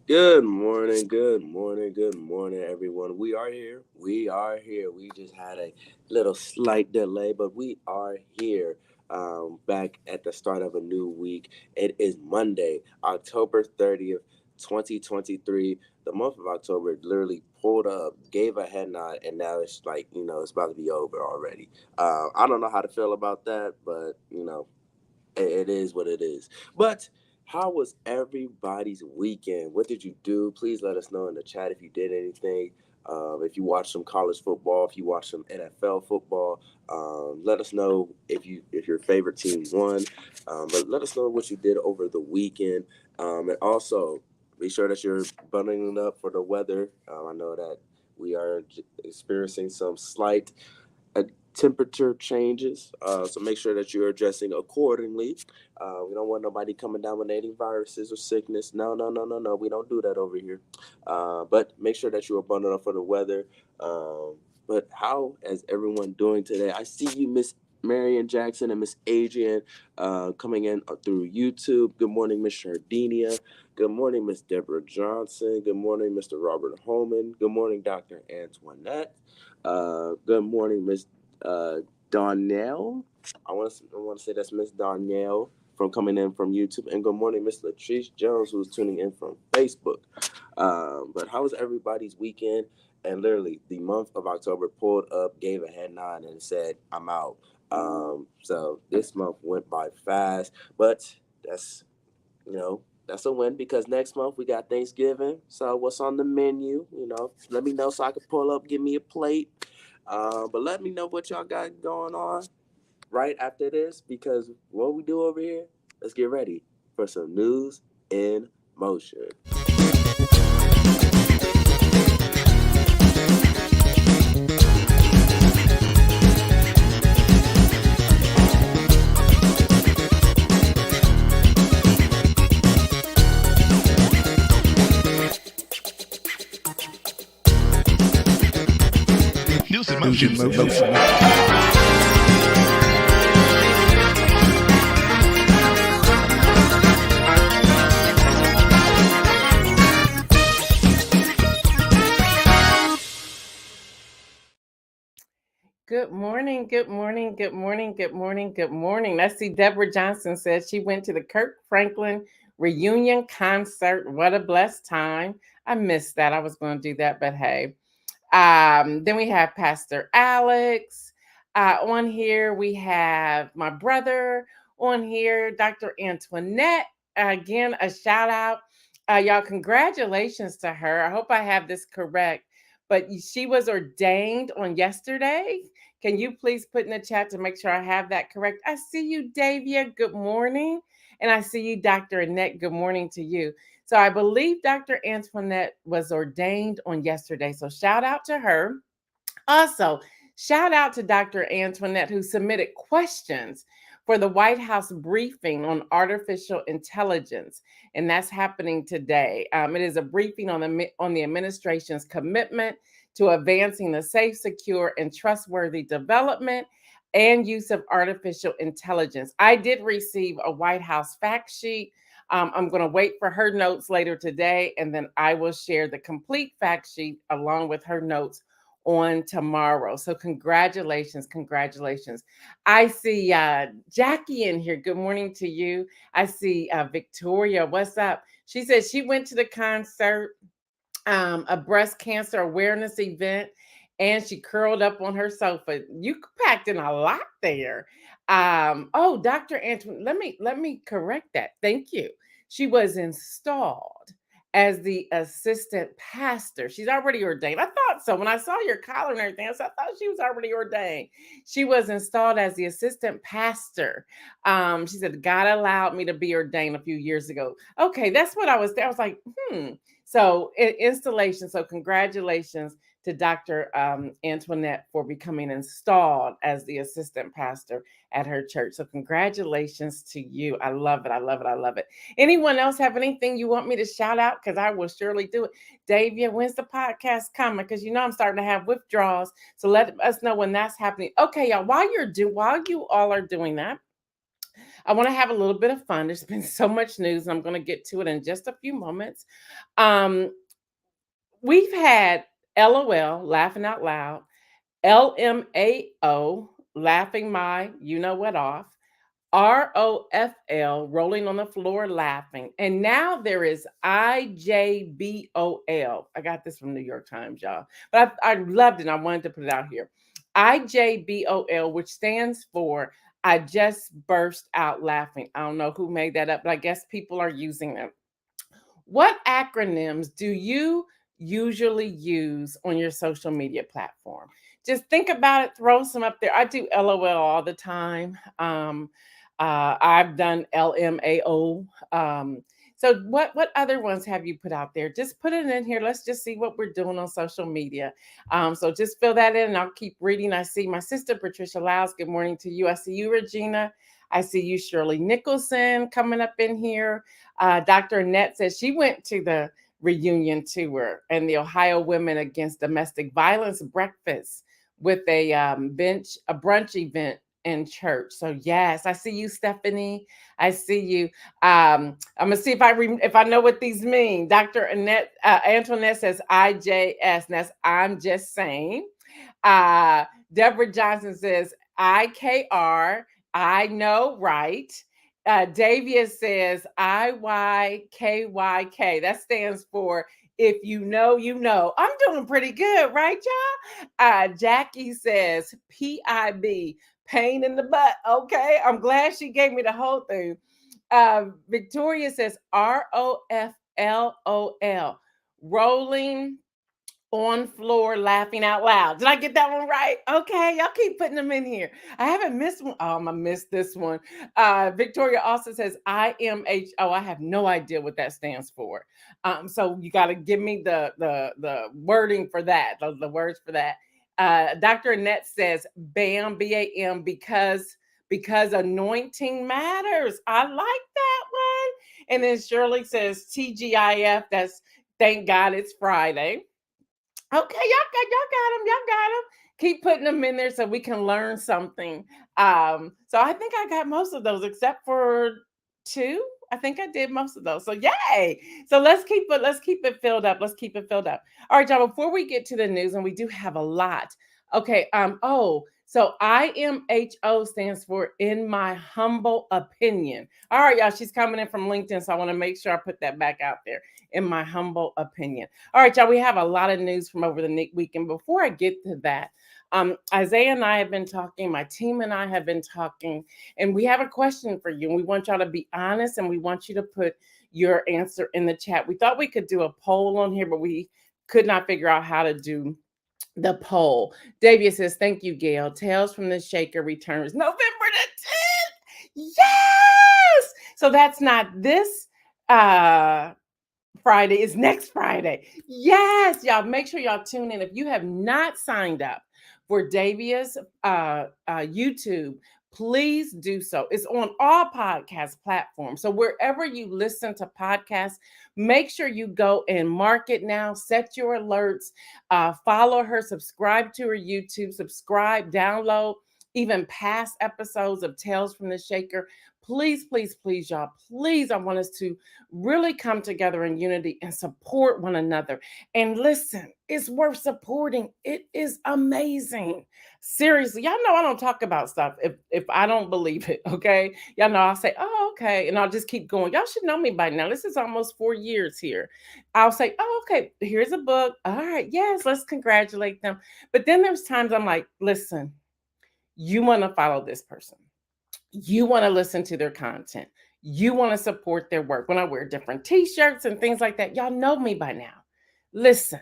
Good morning, everyone. We are here. We just had a little slight delay, but we are here. Back at the start of a new week. It is Monday, October 30th, 2023. The month of October literally pulled up, gave a head nod, and now it's like, it's about to be over already. I don't know how to feel about that, but, it is what it is. But how was everybody's weekend? What did you do? Please let us know in the chat if you did anything. If you watched some college football, if you watched some NFL football, let us know if your favorite team won. But let us know what you did over the weekend, and also be sure that you're bundling up for the weather. I know that we are experiencing some slight uh, temperature changes. So make sure that you're addressing accordingly. We don't want nobody coming dominating viruses or sickness. No, no, no, no, no. We don't do that over here. But make sure that you are bundled up for the weather. But how is everyone doing today? I see you, Miss Marion Jackson and Miss Adrian, coming in through YouTube. Good morning, Miss Shardinia. Good morning, Miss Deborah Johnson. Good morning, Mr. Robert Holman. Good morning, Dr. Antoinette. Good morning, Miss Donnell. I want to say that's Miss Donnell from coming in from YouTube. And good morning, Miss Latrice Jones, who's tuning in from Facebook. But how was everybody's weekend? And literally, the month of October pulled up, gave a head nod, and said, "I'm out." So this month went by fast, but that's that's a win because next month we got Thanksgiving. So what's on the menu? Let me know so I can pull up, give me a plate. But let me know what y'all got going on right after this because what we do over here, let's get ready for some news in motion. News in motion. Good morning, good morning, good morning, good morning, good morning. I see Deborah Johnson says she went to the Kirk Franklin reunion concert. What a blessed time. I missed that. I was going to do that, but hey. Then we have Pastor Alex on here. We have my brother on here, Dr. Antoinette. Again, a shout out. Y'all, congratulations to her. I hope I have this correct. But she was ordained on yesterday. Can you please put in the chat to make sure I have that correct? I see you, Davia. Good morning. And I see you, Dr. Annette. Good morning to you. So I believe Dr. Antoinette was ordained on yesterday. So shout out to her. Also, shout out to Dr. Antoinette who submitted questions for the White House briefing on artificial intelligence, and that's happening today. It is a briefing on the administration's commitment to advancing the safe, secure, and trustworthy development and use of artificial intelligence. I did receive a White House fact sheet. I'm going to wait for her notes later today, and then I will share the complete fact sheet along with her notes on tomorrow. So congratulations. I see Jackie in here. Good morning to you. I see Victoria. What's up? She says she went to the concert, a breast cancer awareness event, and she curled up on her sofa. You packed in a lot there. Oh, Dr. Antoine, let me correct that. Thank you. She was installed as the assistant pastor. She's already ordained. I thought so. When I saw your collar and everything, I thought she was already ordained. She was installed as the assistant pastor. She said, God allowed me to be ordained a few years ago. Okay, that's what I was there. I was like, So installation. So congratulations to Dr. Antoinette for becoming installed as the assistant pastor at her church. So congratulations to you. I love it. I love it. I love it. Anyone else have anything you want me to shout out? Because I will surely do it. Davia, when's the podcast coming? Because I'm starting to have withdrawals. So let us know when that's happening. Okay, y'all. While you all are doing that, I want to have a little bit of fun. There's been so much news, and I'm going to get to it in just a few moments. Um, we've had LOL, laughing out loud, LMAO, laughing my you know what off, ROFL, rolling on the floor laughing. And now there is IJBOL. I got this from New York Times, y'all. But I loved it. And I wanted to put it out here. IJBOL, which stands for I just burst out laughing. I don't know who made that up, but I guess people are using them. What acronyms do you usually use on your social media platform? Just think about it, throw some up there. I do LOL all the time. I've done LMAO. So what other ones have you put out there? Just put it in here. Let's just see what we're doing on social media. So just fill that in and I'll keep reading. I see my sister Patricia Lyles. Good morning to you. I see you, Regina. I see you, Shirley Nicholson, coming up in here. Dr. Annette says she went to the reunion tour and the Ohio Women Against Domestic Violence breakfast with a brunch event in church. So yes, I see you, Stephanie. I see you. I'm gonna see if I know what these mean. Dr. Annette Antoinette says IJS, and that's I'm just saying. Deborah Johnson says IKR. I know, right? Davia says IYKYK. That stands for if you know, you know. I'm doing pretty good, right, y'all? Jackie says PIB, pain in the butt. Okay, I'm glad she gave me the whole thing. Victoria says ROFLOL, rolling on floor laughing out loud. Did I get that one right? Okay, y'all keep putting them in here. I haven't missed one. Oh, I'm gonna miss this one. Victoria also says IMHO. I have no idea what that stands for. So you got to give me the wording for that, the words for that. Dr. Annette says BAM, BAM, because anointing matters. I like that one. And then Shirley says TGIF. That's thank God it's Friday. Okay, y'all got them. Keep putting them in there so we can learn something. So I think I got most of those except for two. I think I did most of those. So yay! So let's keep it filled up. Let's keep it filled up. All right, y'all. Before we get to the news, and we do have a lot. Okay. So IMHO stands for in my humble opinion. All right, y'all. She's coming in from LinkedIn, so I want to make sure I put that back out there. In my humble opinion. All right, y'all, we have a lot of news from over the weekend. Before I get to that, Isaiah and I have been talking, my team and I have been talking, and we have a question for you. And we want y'all to be honest and we want you to put your answer in the chat. We thought we could do a poll on here, but we could not figure out how to do the poll. Davia says, thank you, Gail. Tales from the Shaker returns November the 10th. Yes! So that's not this Friday, is next Friday. Yes, y'all make sure y'all tune in. If you have not signed up for Davia's YouTube, please do so. It's on all podcast platforms. So wherever you listen to podcasts, make sure you go and mark it now, set your alerts, follow her, subscribe to her YouTube, subscribe, download even past episodes of Tales from the Shaker. Please, please, please, y'all, please, I want us to really come together in unity and support one another. And listen, it's worth supporting. It is amazing. Seriously, y'all know I don't talk about stuff if I don't believe it, okay? Y'all know I'll say, oh, okay, and I'll just keep going. Y'all should know me by now. This is almost 4 years here. I'll say, oh, okay, here's a book. All right, yes, let's congratulate them. But then there's times I'm like, listen, you want to follow this person. You want to listen to their content. You want to support their work. When I wear different t-shirts and things like that, y'all know me by now. Listen,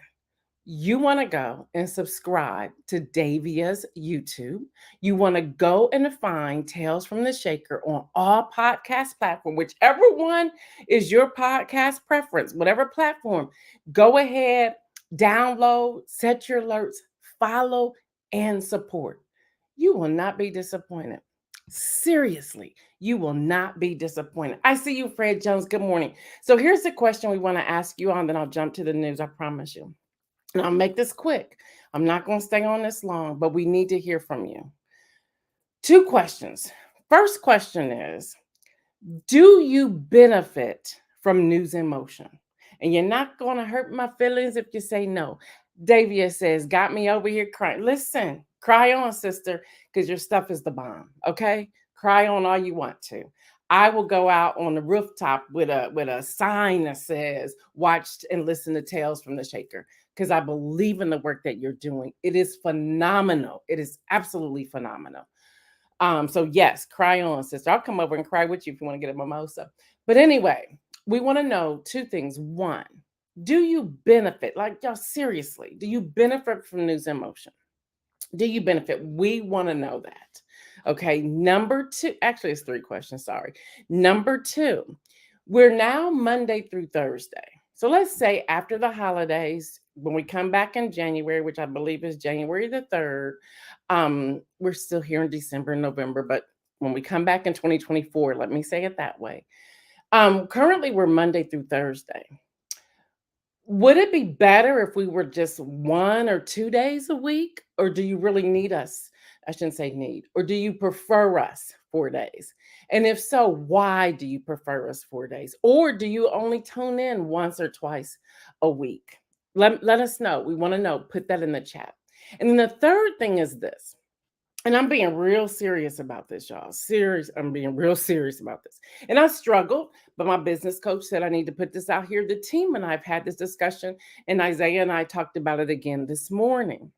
you want to go and subscribe to Davia's YouTube. You want to go and find Tales from the Shaker on all podcast platforms, whichever one is your podcast preference, whatever platform, go ahead, download, set your alerts, follow, and support. You will not be disappointed. Seriously, you will not be disappointed. I see you, Fred Jones. Good morning. So here's the question we want to ask you on, then I'll jump to the news. I promise you. And I'll make this quick. I'm not going to stay on this long, but we need to hear from you. 2 questions. First question is, Do you benefit from News in Motion? And you're not going to hurt my feelings if you say no. Davia says, got me over here crying. Listen, cry on, sister, because your stuff is the bomb. Okay? Cry on all you want to. I will go out on the rooftop with a sign that says, watched and listen to Tales from the Shaker. Because I believe in the work that you're doing. It is phenomenal. It is absolutely phenomenal. So yes, cry on, sister. I'll come over and cry with you if you want to get a mimosa. But anyway, we want to know two things. One, do you benefit? Like y'all, seriously, do you benefit from News in Motion? Do you benefit? We want to know that. Okay. Number two, actually, it's three questions. Sorry. Number two, we're now Monday through Thursday. So let's say after the holidays, when we come back in January, which I believe is January the 3rd, we're still here in December and November, but when we come back in 2024, let me say it that way. Currently, we're Monday through Thursday. Would it be better if we were just 1 or 2 days a week? Or do you really need us? I shouldn't say need. Or do you prefer us 4 days? And if so, why do you prefer us 4 days? Or do you only tune in once or twice a week? Let us know. We want to know. Put that in the chat. And then the third thing is this. And I'm being real serious about this, y'all. Serious. I'm being real serious about this. And I struggled, but my business coach said I need to put this out here. The team and I've had this discussion, and Isaiah and I talked about it again this morning.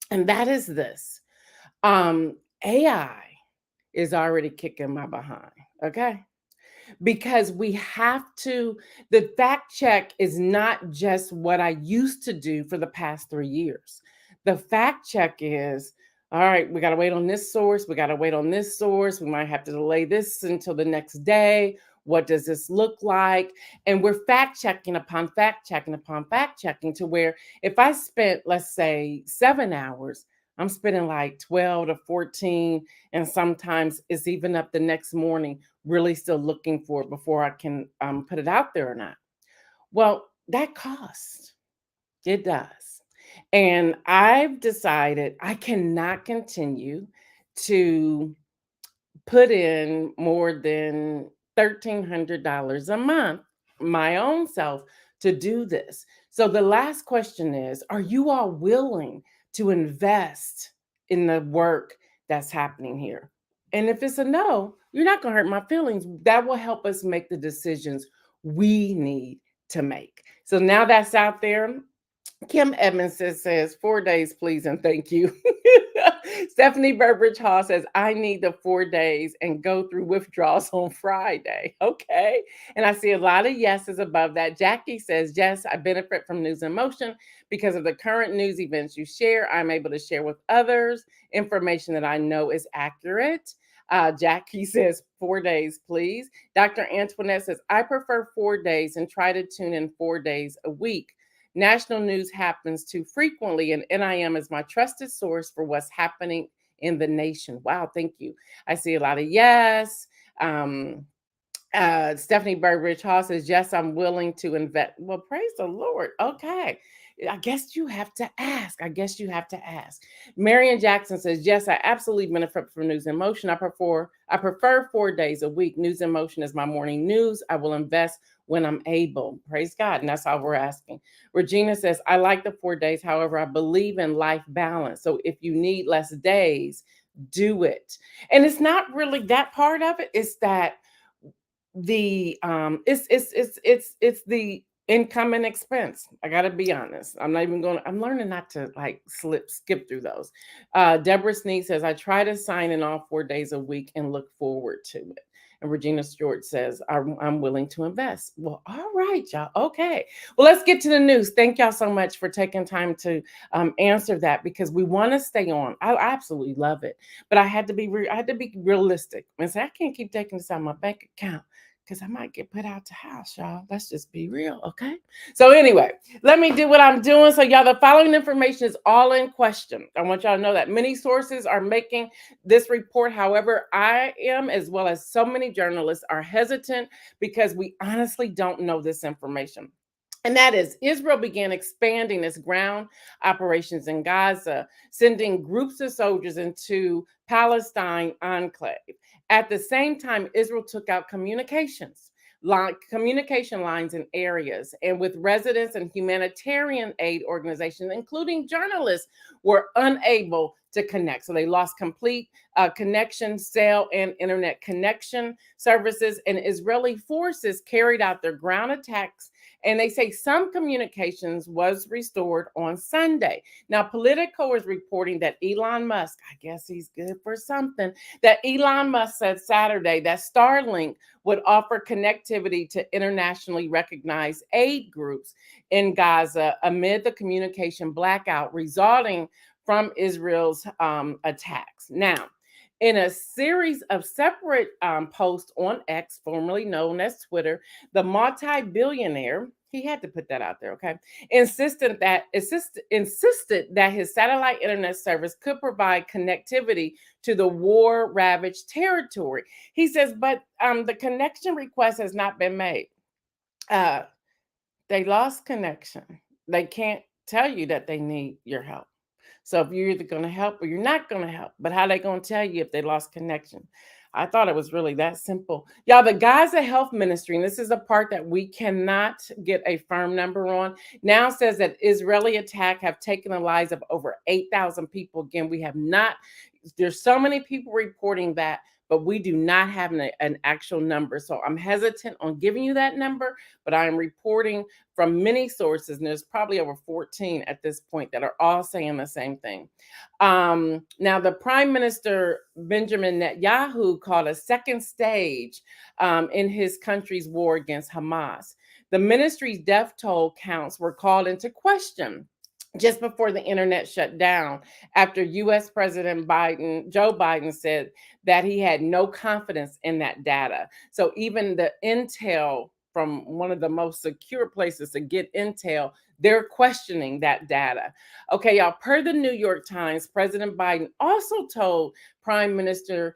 And that is this. AI is already kicking my behind. Okay. Because we have to, the fact check is not just what I used to do for the past 3 years. The fact check is, all right, we got to wait on this source. We got to wait on this source. We might have to delay this until the next day. What does this look like? And we're fact checking upon fact checking upon fact checking to where if I spent, let's say, 7 hours, I'm spending like 12 to 14. And sometimes it's even up the next morning, really still looking for it before I can put it out there or not. Well, that costs. It does. And I've decided I cannot continue to put in more than $1,300 a month, my own self, to do this. So the last question is, are you all willing to invest in the work that's happening here? And if it's a no, you're not going to hurt my feelings. That will help us make the decisions we need to make. So now that's out there. Kim Edmonds says 4 days, please, and thank you. Stephanie Burbridge Hall says, I need the 4 days and go through withdrawals on Friday. Okay. And I see a lot of yeses above that. Jackie says, yes, I benefit from News in Motion because of the current news events you share. I'm able to share with others information that I know is accurate. Jackie says 4 days, please. Dr. Antoinette says, I prefer 4 days and try to tune in 4 days a week. National news happens too frequently, and NIM is my trusted source for what's happening in the nation. Wow, thank you. I see a lot of yes. Stephanie Burbridge Hall says, yes, I'm willing to invest. Well, praise the Lord. Okay. I guess you have to ask. I guess you have to ask. Marion Jackson says, yes, I absolutely benefit from News in Motion. I prefer 4 days a week. News in Motion is my morning news. I will invest when I'm able. Praise God. And that's all we're asking. Regina says, I like the 4 days. However, I believe in life balance. So if you need less days, do it. And it's not really that part of it. It's that it's the income and expense. I gotta be honest. I'm learning not to like skip through those. Deborah Sneed says, I try to sign in all 4 days a week and look forward to it. And Regina Stewart says, I'm willing to invest. Well, all right, y'all. Okay. Well, let's get to the news. Thank y'all so much for taking time to answer that because we want to stay on. I absolutely love it. But I had to be realistic and say, I can't keep taking this out of my bank account because I might get put out the house, y'all. Let's just be real, okay? So anyway, let me do what I'm doing. So y'all, the following information is all in question. I want y'all to know that many sources are making this report. However, I am, as well as so many journalists, are hesitant because we honestly don't know this information. And that is, Israel began expanding its ground operations in Gaza, sending groups of soldiers into Palestine enclave. At the same time, Israel took out communication lines in areas, and with residents and humanitarian aid organizations, including journalists, were unable to connect. So they lost complete connection, cell, and internet connection services, and Israeli forces carried out their ground attacks, and they say some communications was restored on Sunday. Now, Politico is reporting that Elon Musk, I guess he's good for something, that Elon Musk said Saturday that Starlink would offer connectivity to internationally recognized aid groups in Gaza amid the communication blackout resulting from Israel's attacks. Now, in a series of separate posts on X, formerly known as Twitter, the multi-billionaire, he had to put that out there, okay, insisted that his satellite internet service could provide connectivity to the war-ravaged territory. He says, but the connection request has not been made. Uh, they lost connection. They can't tell you that they need your help. So if you're either going to help or you're not going to help, but how they going to tell you if they lost connection? I thought it was really that simple. Y'all, the Gaza Health Ministry, and this is a part that we cannot get a firm number on, now says that Israeli attack have taken the lives of over 8,000 people. Again, we have not, there's so many people reporting that, but we do not have an actual number. So I'm hesitant on giving you that number, but I am reporting from many sources, and there's probably over 14 at this point that are all saying the same thing. Now, the Prime Minister Benjamin Netanyahu called a second stage in his country's war against Hamas. The ministry's death toll counts were called into question just before the internet shut down after US President Joe Biden said that he had no confidence in that data. So even the intel from one of the most secure places to get intel, they're questioning that data. Okay, y'all, per the New York Times, President Biden also told Prime Minister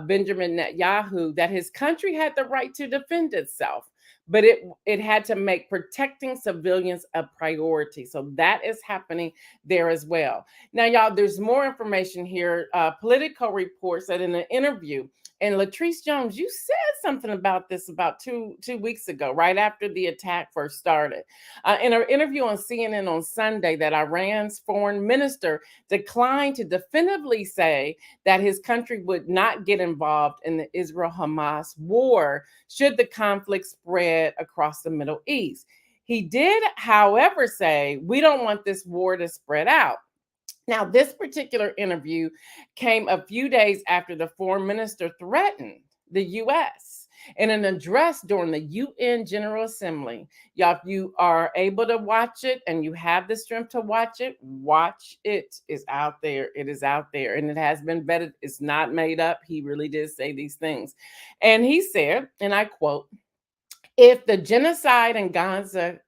Benjamin Netanyahu that his country had the right to defend itself, but it had to make protecting civilians a priority. So that is happening there as well. Now, y'all, there's more information here. Politico reports that in an interview, and Latrice Jones, you said something about this about two weeks ago, right after the attack first started. In an interview on CNN on Sunday, that Iran's foreign minister declined to definitively say that his country would not get involved in the Israel-Hamas war should the conflict spread across the Middle East. He did, however, say, we don't want this war to spread out. Now, this particular interview came a few days after the foreign minister threatened the U.S. in an address during the UN General Assembly. Y'all, if you are able to watch it and you have the strength to watch it, watch it. It's out there. It is out there. And it has been vetted. It's not made up. He really did say these things. And he said, and I quote, if the genocide in Gaza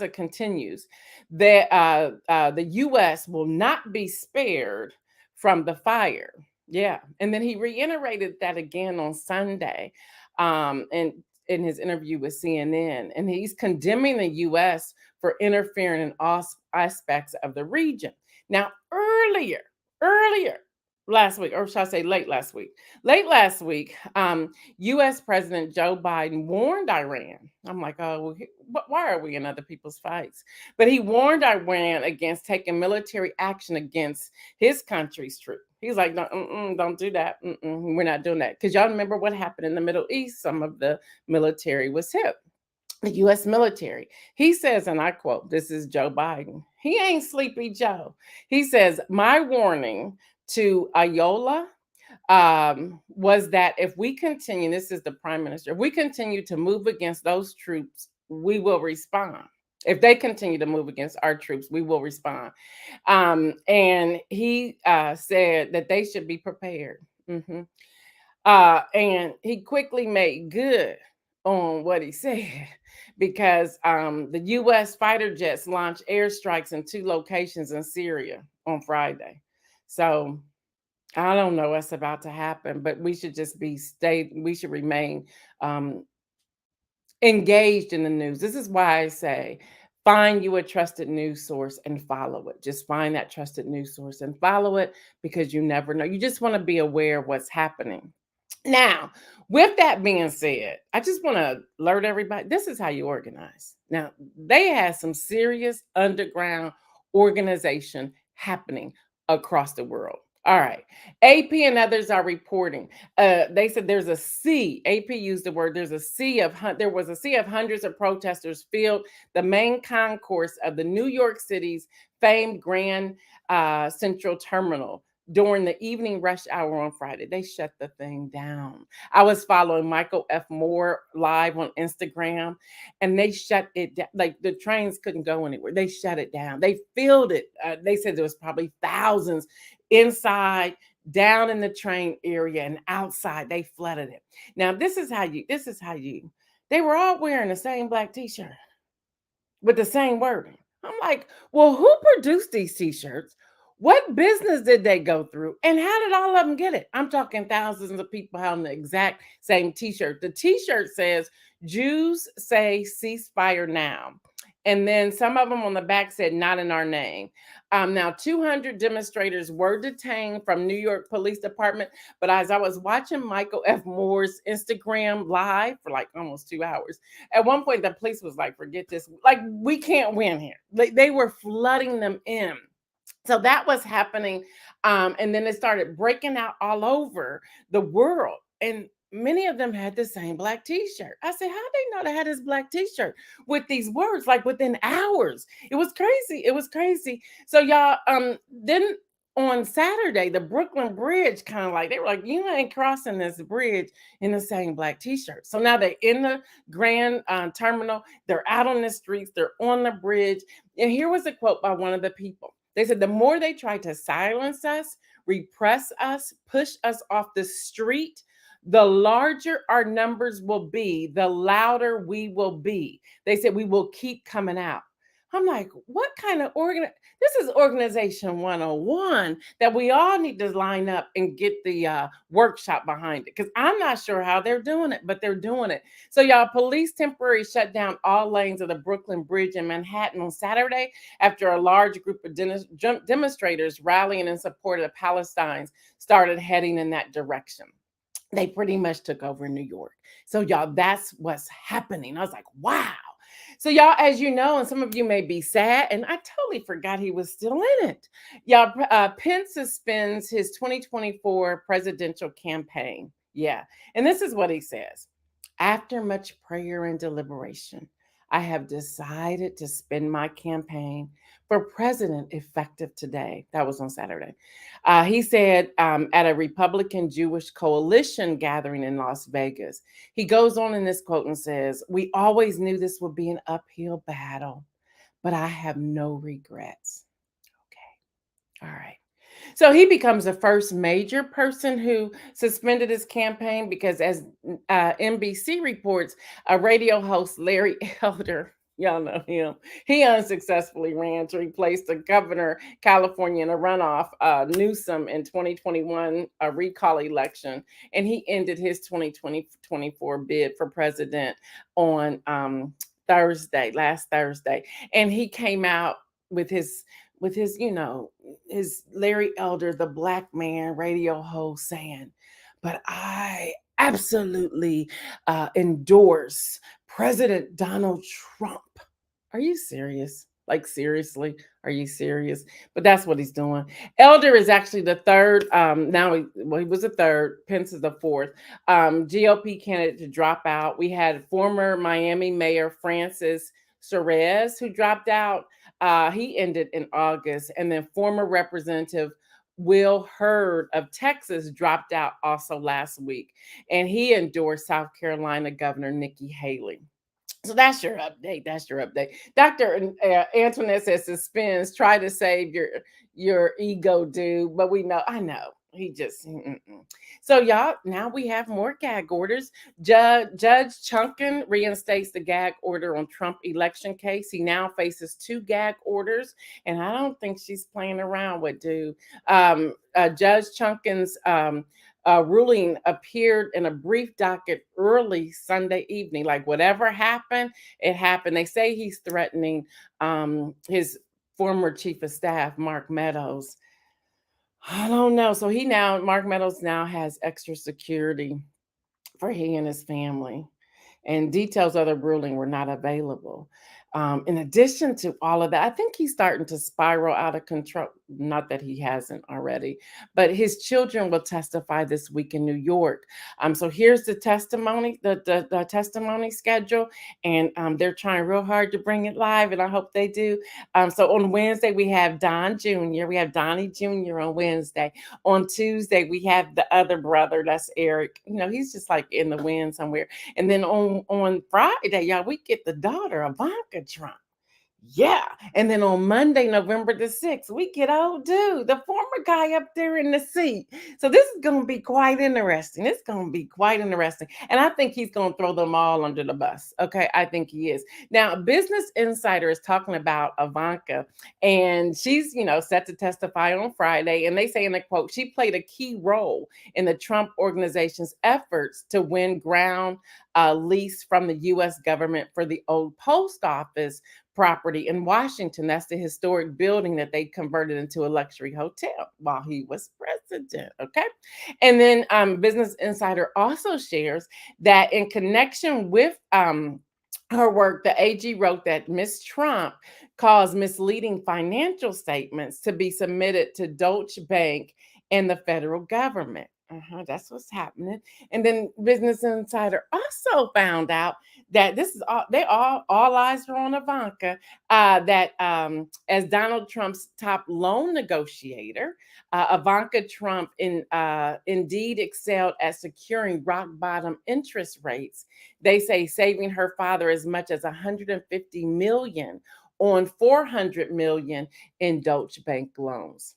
continues, the U.S. will not be spared from the fire. Yeah, and then he reiterated that again on Sunday, and in his interview with CNN, and he's condemning the U.S. for interfering in all aspects of the region. Now, earlier last week, or should I say late last week, U.S. President Joe Biden warned Iran. I'm like, oh, well, why are we in other people's fights? But he warned Iran against taking military action against his country's troops. He's like, no, don't do that. We're not doing that. Because y'all remember what happened in the Middle East? Some of the military was hit. The U.S. military. He says, and I quote, this is Joe Biden. He ain't Sleepy Joe. He says, my warning to Ayola was that if we continue, this is the prime minister, if we continue to move against those troops, we will respond. If they continue to move against our troops, we will respond. And he said that they should be prepared. And he quickly made good on what he said because the U.S. fighter jets launched airstrikes in 2 locations in Syria on Friday. So I don't know what's about to happen, but we should just we should remain engaged in the news. This is why I say Find you a trusted news source and follow it. Just find that trusted news source and follow it, because you never know. You just want to be aware of what's happening. Now, with that being said, I just want to alert everybody, this is how you organize. Now, they had some serious underground organization happening across the world. All right. AP and others are reporting. They said there's a sea. AP used the word. There was a sea of hundreds of protesters filled the main concourse of the New York City's famed Grand Central Terminal during the evening rush hour on Friday. They shut the thing down. I was following Michael F. Moore live on Instagram, and they shut it down. Like, the trains couldn't go anywhere. They shut it down. They filled it. They said there was probably thousands inside, down in the train area, and outside. They flooded it. Now, they were all wearing the same black t-shirt with the same wording. I'm like, well, who produced these t-shirts? What business did they go through? And how did all of them get it? I'm talking thousands of people having the exact same t-shirt. The t-shirt says, Jews say ceasefire now. And then some of them on the back said, not in our name. Now, 200 demonstrators were detained from New York Police Department. But as I was watching Michael F. Moore's Instagram live for like almost 2 hours, at one point the police was like, forget this. Like, we can't win here. They were flooding them in. So that was happening. And then it started breaking out all over the world. And many of them had the same black t-shirt. I said, how they know they had this black t-shirt with these words, like within hours? It was crazy. It was crazy. So y'all, then on Saturday, the Brooklyn Bridge kind of like, they were like, you ain't crossing this bridge in the same black t-shirt. So now they're in the Grand Terminal. They're out on the streets. They're on the bridge. And here was a quote by one of the people. They said, the more they try to silence us, repress us, push us off the street, the larger our numbers will be, the louder we will be. They said, we will keep coming out. I'm like, what kind of this is organization 101 that we all need to line up and get the workshop behind it, because I'm not sure how they're doing it, but they're doing it. So y'all, police temporarily shut down all lanes of the Brooklyn Bridge in Manhattan on Saturday after a large group of demonstrators rallying in support of the Palestinians started heading in that direction. They pretty much took over New York. So y'all, that's what's happening. I was like, wow. So y'all, as you know, and some of you may be sad, and I totally forgot he was still in it. Y'all, Pence suspends his 2024 presidential campaign. Yeah. And this is what he says. After much prayer and deliberation, I have decided to spend my campaign for president effective today. That was on Saturday. He said at a Republican Jewish coalition gathering in Las Vegas. He goes on in this quote and says, we always knew this would be an uphill battle, but I have no regrets. Okay. All right. So he becomes the first major person who suspended his campaign because, as NBC reports, a radio host, Larry Elder, y'all know him, he unsuccessfully ran to replace the governor California in a runoff, Newsom, in 2021 recall election. And he ended his 2024 bid for president on last Thursday. And he came out with his, his Larry Elder, the black man radio host, saying, but I absolutely endorse President Donald Trump. Are you serious? Like, seriously, are you serious? But that's what he's doing. Elder is actually the third. He was the third. Pence is the fourth GOP candidate to drop out. We had former Miami Mayor Francis Suarez, who dropped out. He ended in August. And then former Representative Will Hurd of Texas dropped out also last week. And he endorsed South Carolina Governor Nikki Haley. So that's your update. That's your update. Dr. Antoinette says suspends. Try to save your ego, dude. But I know. He just. So y'all, now we have more gag orders. Judge Chunkin reinstates the gag order on Trump election case. He now faces 2 gag orders, and I don't think she's playing around with, dude. Judge Chunkin's ruling appeared in a brief docket early Sunday evening. Like whatever happened, it happened. They say he's threatening his former chief of staff, Mark Meadows. I don't know. So Mark Meadows now has extra security for he and his family, and details of the ruling were not available. In addition to all of that, I think he's starting to spiral out of control. Not that he hasn't already, but his children will testify this week in New York. So here's the testimony, the testimony schedule, and they're trying real hard to bring it live, and I hope they do. So on Wednesday we have Don Jr. We have Donnie Jr. on Wednesday. On Tuesday we have the other brother, that's Eric. He's just like in the wind somewhere. And then on Friday, y'all, we get the daughter, Ivanka Trump. Yeah. And then on Monday, November the 6th, we get old dude, the former guy up there in the seat. So this is going to be quite interesting. It's going to be quite interesting. And I think he's going to throw them all under the bus. Okay. I think he is. Now, Business Insider is talking about Ivanka, and she's, set to testify on Friday. And they say in the quote, she played a key role in the Trump organization's efforts to win ground lease from the U.S. government for the old post office property in Washington. That's the historic building that they converted into a luxury hotel while he was president. Okay. And then Business Insider also shares that in connection with her work, the AG wrote that Miss Trump caused misleading financial statements to be submitted to Deutsche Bank and the federal government. That's what's happening. And then Business Insider also found out that this is all eyes are on Ivanka. That as Donald Trump's top loan negotiator, Ivanka Trump indeed excelled at securing rock bottom interest rates. They say saving her father as much as 150 million on 400 million in Deutsche Bank loans.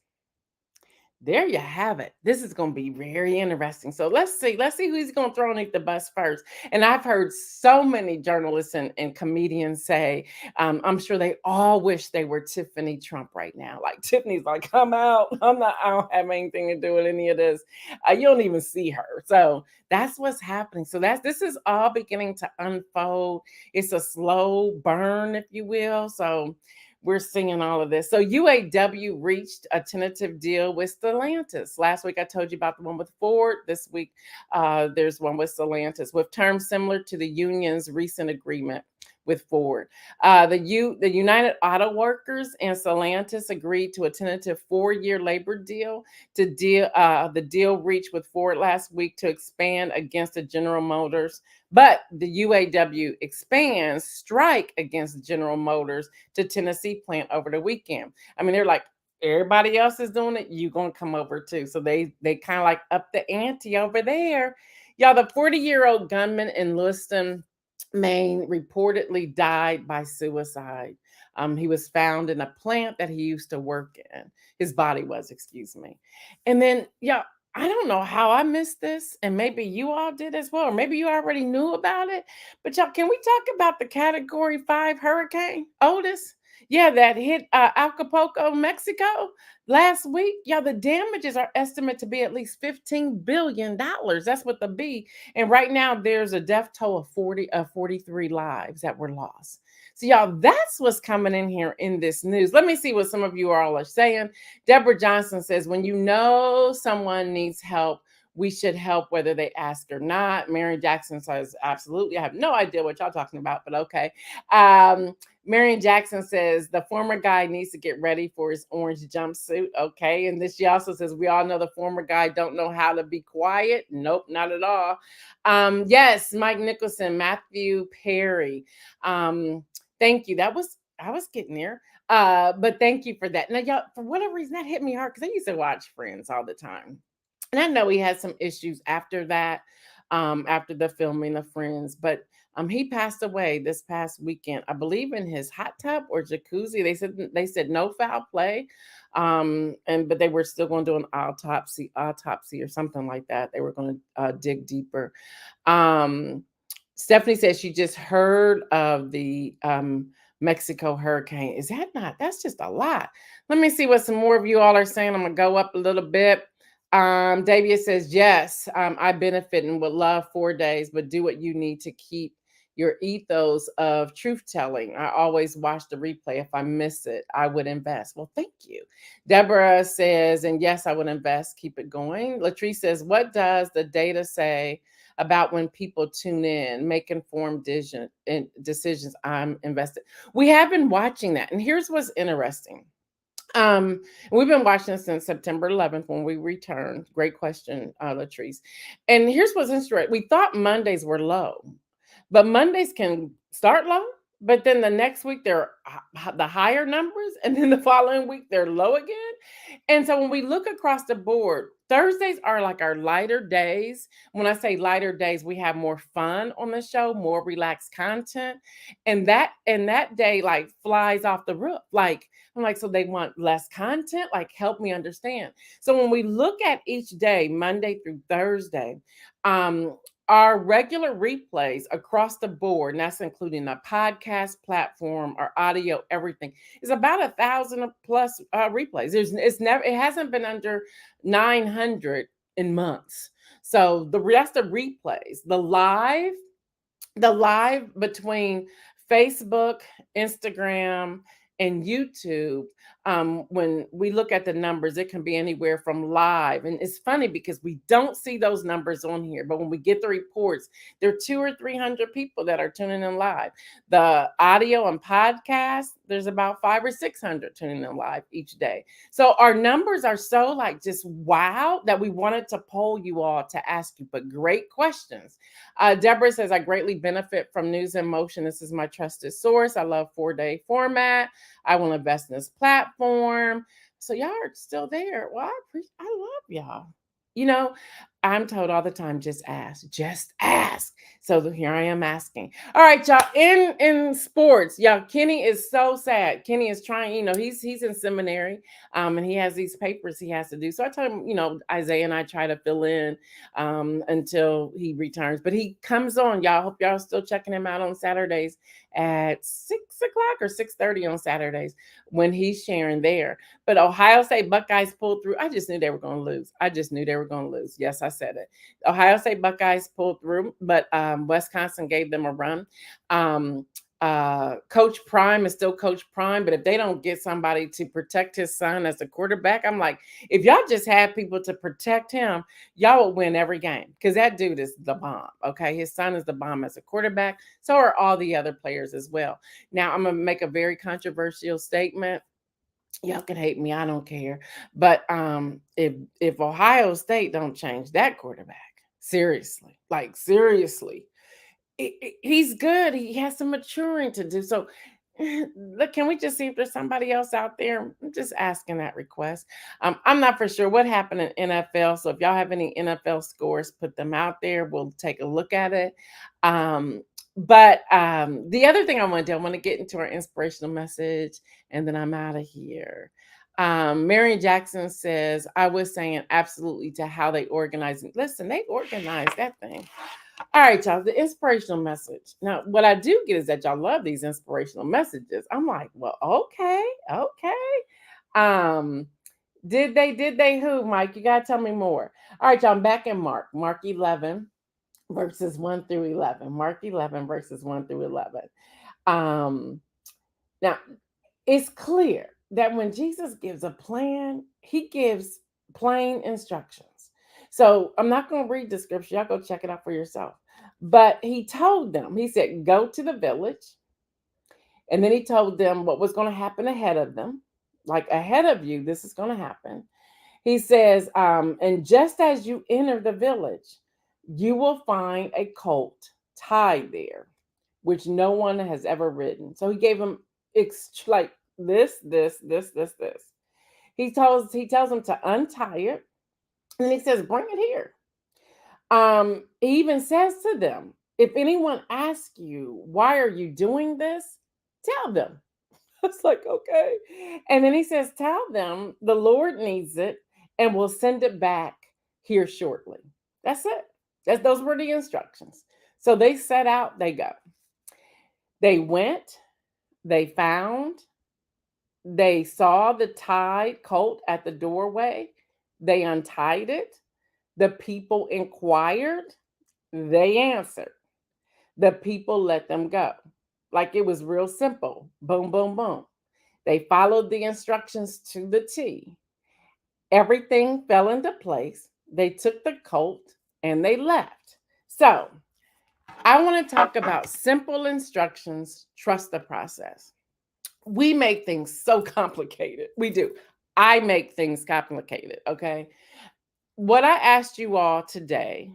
There you have it. This is going to be very interesting. So let's see. Let's see who's going to throw underneath the bus first. And I've heard so many journalists and comedians say, I'm sure they all wish they were Tiffany Trump right now. Like Tiffany's like, I'm out. I don't have anything to do with any of this. You don't even see her. So that's what's happening. So this is all beginning to unfold. It's a slow burn, if you will. So we're seeing all of this. So UAW reached a tentative deal with Stellantis. Last week I told you about the one with Ford. This week there's one with Stellantis with terms similar to the union's recent agreement with Ford. The United Auto Workers and Stellantis agreed to a tentative 4-year labor deal. The deal reached with Ford last week to expand against the General Motors, but the UAW expands strike against General Motors to Tennessee plant over the weekend. I mean, they're like, everybody else is doing it, you gonna come over too. So they kind of like up the ante over there. Y'all, the 40-year-old gunman in Lewiston, Maine, reportedly died by suicide. He was found in a plant that he used to work in. His body was, excuse me. And then, yeah, I don't know how I missed this, and maybe you all did as well, or maybe you already knew about it. But y'all, can we talk about the Category 5 hurricane, Otis? Yeah, that hit Acapulco, Mexico last week. Yeah, the damages are estimated to be at least $15 billion. That's what the B. And right now, there's a death toll of 43 lives that were lost. So, y'all, that's what's coming in here in this news. Let me see what some of you all are saying. Deborah Johnson says, when you know someone needs help, we should help whether they ask or not. Mary Jackson says, absolutely. I have no idea what y'all talking about, but okay. Marion Jackson says the former guy needs to get ready for his orange jumpsuit. Okay. And this she also says, we all know the former guy don't know how to be quiet. Nope, not at all. Yes, Mike Nicholson, Matthew Perry. Thank you. I was getting there. But thank you for that. Now, y'all, for whatever reason, that hit me hard because I used to watch Friends all the time. And I know he had some issues after that, after the filming of Friends, but he passed away this past weekend, I believe in his hot tub or jacuzzi. They said no foul play. But they were still going to do an autopsy or something like that. They were going to dig deeper. Stephanie says she just heard of the Mexico hurricane. Is that not? That's just a lot. Let me see what some more of you all are saying. I'm gonna go up a little bit. Davia says, yes, I benefit and would love 4 days, but do what you need to keep your ethos of truth telling. I always watch the replay. If I miss it, I would invest. Well, thank you. Deborah says, and yes, I would invest. Keep it going. Latrice says, what does the data say about when people tune in, make informed decisions? I'm invested. We have been watching that. And here's what's interesting. We've been watching since September 11th when we returned. Great question, Latrice. And here's what's interesting. We thought Mondays were low, but Mondays can start low, but then the next week they're the higher numbers, and then the following week they're low again. And so when we look across the board, Thursdays are like our lighter days. When I say lighter days, we have more fun on the show, more relaxed content. And that day like flies off the roof. Like I'm like, so they want less content? Like help me understand. So when we look at each day, Monday through Thursday, um, our regular replays across the board, and that's including the podcast platform, our audio, everything, is about 1,000 plus replays. It hasn't been under 900 in months. So the rest of replays, the live between Facebook, Instagram, and YouTube. When we look at the numbers, it can be anywhere from live. And it's funny because we don't see those numbers on here, but when we get the reports, there are 200 or 300 people that are tuning in live. The audio and podcast, there's about 500 or 600 tuning in live each day. So our numbers are so like just wow that we wanted to poll you all to ask you, but great questions. Deborah says, I greatly benefit from News in Motion. This is my trusted source. I love 4-day format. I will invest in this platform. So y'all are still there. Well, I love y'all. You know, I'm told all the time, just ask, just ask. So here I am asking. All right, y'all. In sports, y'all, Kenny is so sad. Kenny is trying. He's in seminary, and he has these papers he has to do. So I told him, Isaiah and I try to fill in until he returns. But he comes on, y'all. Hope y'all still checking him out on Saturdays at 6 o'clock or 6:30 on Saturdays when he's sharing there. But Ohio State Buckeyes pulled through. I just knew they were going to lose. I just knew they were going to lose. Yes, I said it. Ohio State Buckeyes pulled through, but Wisconsin gave them a run. Coach Prime is still Coach Prime, but if they don't get somebody to protect his son as a quarterback, I'm like, if y'all just had people to protect him, y'all would win every game because that dude is the bomb. Okay, his son is the bomb as a quarterback. So are all the other players as well. Now I'm gonna make a very controversial statement. Y'all can hate me, I don't care. But if Ohio State don't change that quarterback, seriously, like seriously, he's good. He has some maturing to do. So, look, can we just see if there's somebody else out there? I'm just asking that request. I'm not for sure what happened in NFL. So if y'all have any NFL scores, put them out there. We'll take a look at it. But the other thing I want to do, I want to get into our inspirational message, and then I'm out of here. Marion Jackson says, I was saying absolutely to how they organize. Listen, they organize that thing. All right, y'all, the inspirational message. Now, what I do get is that y'all love these inspirational messages. I'm like, well, okay. Did they who, Mike? You gotta tell me more. All right, y'all, I'm back in Mark 11 verses 1 through 11. Mark 11 verses 1 through 11. Um, Now, it's clear that when Jesus gives a plan, he gives plain instructions. So I'm not going to read the scripture. Y'all go check it out for yourself. But he told them, he said, go to the village. And then he told them what was going to happen ahead of them. Like ahead of you, this is going to happen. He says, and just as you enter the village, you will find a colt tied there, which no one has ever ridden. So he gave them like this. He tells them to untie it, and he says, "Bring it here." He even says to them, "If anyone asks you why are you doing this, tell them." It's like, okay. And then he says, tell them the Lord needs it and will send it back here shortly. That's it. Those were the instructions. So they set out, they go. They went, they found, they saw the tied colt at the doorway. They untied it. The people inquired. They answered. The people let them go. Like it was real simple. Boom, boom, boom. They followed the instructions to the T. Everything fell into place. They took the colt and they left. So, I want to talk about simple instructions, trust the process. We make things so complicated. We do. I make things complicated, okay? What I asked you all today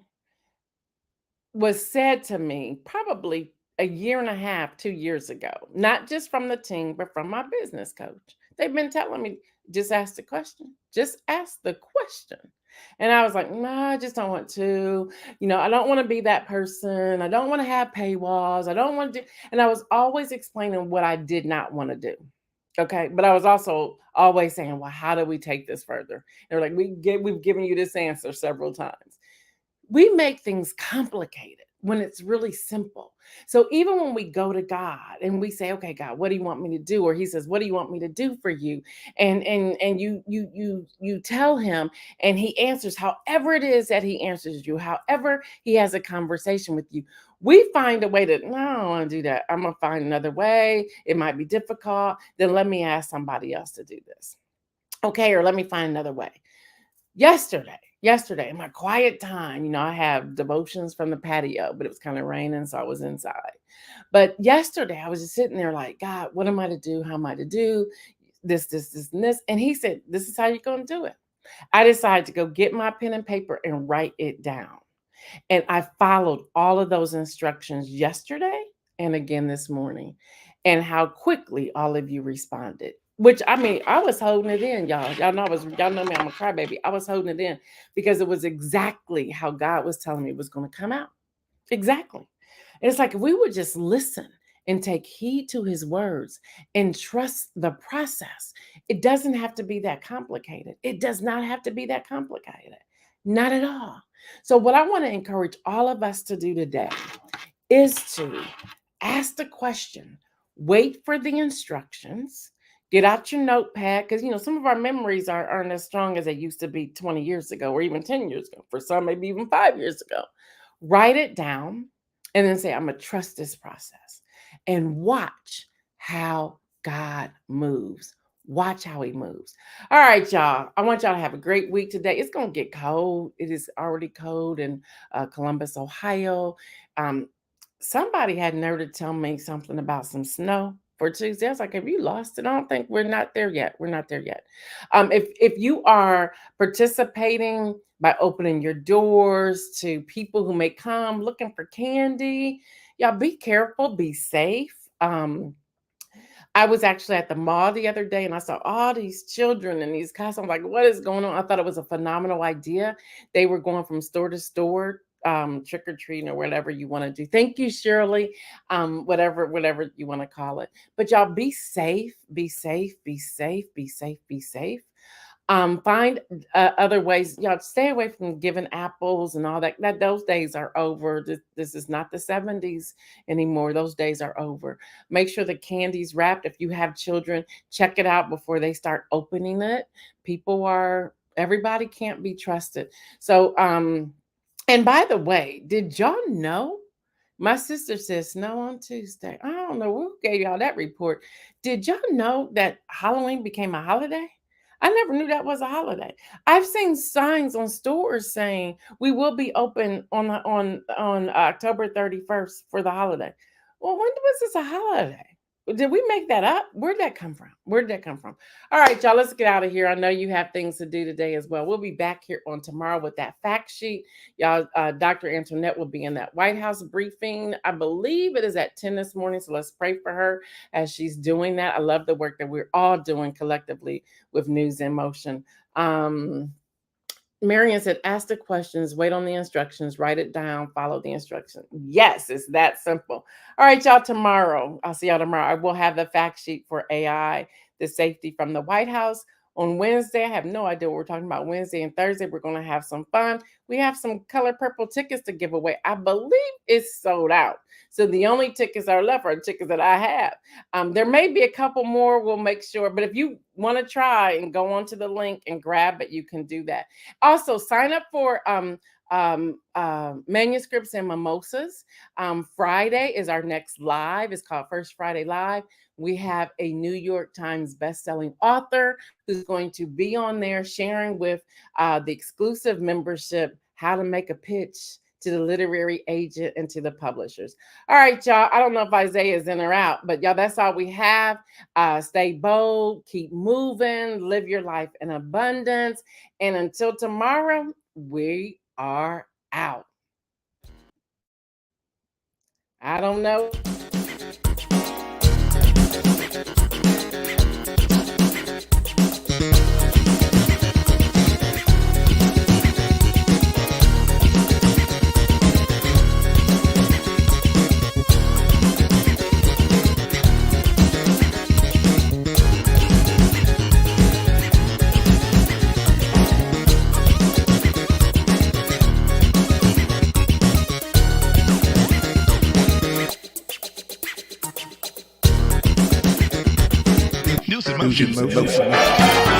was said to me probably a year and a half, 2 years ago, not just from the team, but from my business coach. They've been telling me, just ask the question, just ask the question. And I was like, no, I just don't want to. I don't want to be that person. I don't want to have paywalls. I don't want to do. And I was always explaining what I did not want to do. Okay. But I was also always saying, well, how do we take this further? They're like, we've given you this answer several times. We make things complicated when it's really simple. So even when we go to God and we say, "Okay, God, what do you want me to do?" or he says, "What do you want me to do for you?" and you tell him and he answers however it is that he answers you, however he has a conversation with you. We find a way to, no, I don't want to do that. I'm going to find another way. It might be difficult. Then let me ask somebody else to do this. Okay, or let me find another way. Yesterday in my quiet time, I have devotions from the patio, but it was kind of raining, so I was inside. But yesterday I was just sitting there like, God, what am I to do? How am I to do this, and this? And he said, this is how you're going to do it. I decided to go get my pen and paper and write it down. And I followed all of those instructions yesterday and again this morning, and how quickly all of you responded. Which, I mean, I was holding it in, y'all. Y'all know me, I'm a crybaby. I was holding it in because it was exactly how God was telling me it was going to come out. Exactly. And it's like if we would just listen and take heed to his words and trust the process, it doesn't have to be that complicated. It does not have to be that complicated. Not at all. So, what I want to encourage all of us to do today is to ask the question, wait for the instructions, get out your notepad, because some of our memories aren't as strong as they used to be 20 years ago or even 10 years ago. For some, maybe even 5 years ago. Write it down and then say, I'm going to trust this process and watch how God moves. Watch how he moves. All right, y'all. I want y'all to have a great week today. It's going to get cold. It is already cold in Columbus, Ohio. Um, Somebody had nerve to tell me something about some snow for Tuesday. I was like, have you lost it? I don't think we're not there yet. We're not there yet. If you are participating by opening your doors to people who may come looking for candy, y'all be careful, be safe. I was actually at the mall the other day and I saw all these children in these costumes. I'm like, what is going on? I thought it was a phenomenal idea. They were going from store to store, trick or treating or whatever you want to do. Thank you, Shirley. Whatever you want to call it. But y'all be safe, be safe, be safe, be safe, be safe. Find other ways. Y'all stay away from giving apples and all that. Those days are over. This is not the 70s anymore. Those days are over. Make sure the candy's wrapped. If you have children, check it out before they start opening it. Everybody can't be trusted. So, and by the way, did y'all know? My sister says snow on Tuesday. I don't know who gave y'all that report. Did y'all know that Halloween became a holiday? I never knew that was a holiday. I've seen signs on stores saying we will be open on October 31st for the holiday. Well, when was this a holiday? Did we make that up? Where'd that come from? Where'd that come from? All right, y'all, let's get out of here. I know you have things to do today as well. We'll be back here on tomorrow with that fact sheet. Y'all, Dr. Antoinette will be in that White House briefing. I believe it is at 10 this morning. So let's pray for her as she's doing that. I love the work that we're all doing collectively with News in Motion. Marian said, ask the questions, wait on the instructions, write it down, follow the instructions. Yes, it's that simple. All right, y'all, tomorrow. I'll see y'all tomorrow. I will have the fact sheet for AI, the safety from the White House. On Wednesday, I have no idea what we're talking about. Wednesday and Thursday, we're going to have some fun. We have some color purple tickets to give away. I believe it's sold out. So the only tickets are left are tickets that I have. There may be a couple more. We'll make sure. But if you want to try and go onto the link and grab it, you can do that. Also, sign up for manuscripts and mimosas. Friday is our next live. It's called First Friday Live. We have a New York Times bestselling author who's going to be on there sharing with the exclusive membership how to make a pitch to the literary agent and to the publishers. All right, y'all. I don't know if Isaiah is in or out, but y'all, that's all we have. Stay bold, keep moving, live your life in abundance. And until tomorrow, we are out. I don't know. NewsInMotion.